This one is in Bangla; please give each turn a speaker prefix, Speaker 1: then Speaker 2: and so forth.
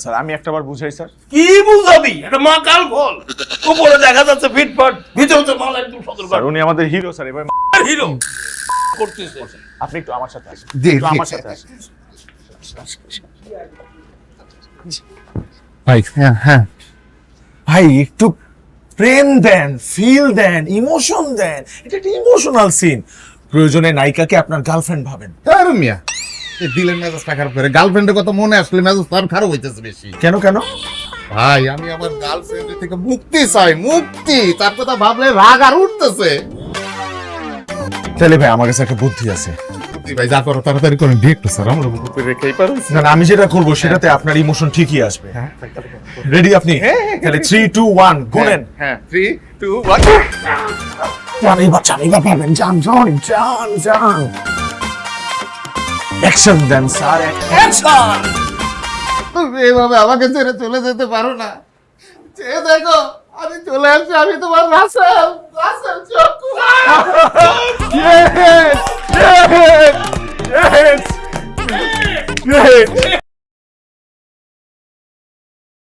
Speaker 1: স্যার আমি একটাবার বুঝাই স্যার।
Speaker 2: কি বুঝাবি? এটা মা কাল ফল, উপরে দেখা যাচ্ছে ফিটফাট, ভিতরে তো মাল একদম সতর্ক।
Speaker 1: স্যার উনি আমাদের হিরো স্যার, এবার
Speaker 2: হিরো করতেছে।
Speaker 1: আপনি একটু আমার সাথে আসেন,
Speaker 3: জি,
Speaker 1: একটু
Speaker 3: জি।
Speaker 1: আমার সাথে আসেন।
Speaker 3: ভাই হ্যাঁ
Speaker 1: ভাই একটু প্রেম দেন, ফিল দেন, ইমোশন দেন। এটা একটা ইমোশনাল সিন। প্রয়োজনে নায়িকাকে আপনার গার্লফ্রেন্ড ভাবেন।
Speaker 3: আর মিয়া এই দিলের মেজাজটা খারাপ করে, গার্লফ্রেন্ডের কথা মনে আসলে মেজাজ তার খারাপ হইতেছে বেশি।
Speaker 1: কেন কেন?
Speaker 3: ভাই আমি আমার গার্লফ্রেন্ডের থেকে মুক্তি চাই, মুক্তি। তার কথা ভাবলে রাগ আর উঠতেছে।
Speaker 1: তাহলে ভাই আমার কাছে একটা বুদ্ধি আছে।
Speaker 3: ভাই যা করো তাড়াতাড়ি করেন, ডিরেক্ট স্যার আমরা উপরে রেখেই পারো।
Speaker 1: না না, আমি যেটা করবো সেটাতে আপনার ইমোশন ঠিকই আসবে। রেডি আপনি? তাহলে 3 2 1 গুনেন।
Speaker 3: হ্যাঁ 3 2 1
Speaker 1: জানি পারবেন। জান জান জান জান অ্যাকশন দেন স্যার, অ্যাকশন।
Speaker 3: তুমি এভাবে আমাকে ছেড়ে চলে যেতে পারো না। চেয়ে দেখো আমি চলে আসছি, আমি তোমার রাসেল রাসেল চকু।
Speaker 1: Yes! Yes! Yes! Yes!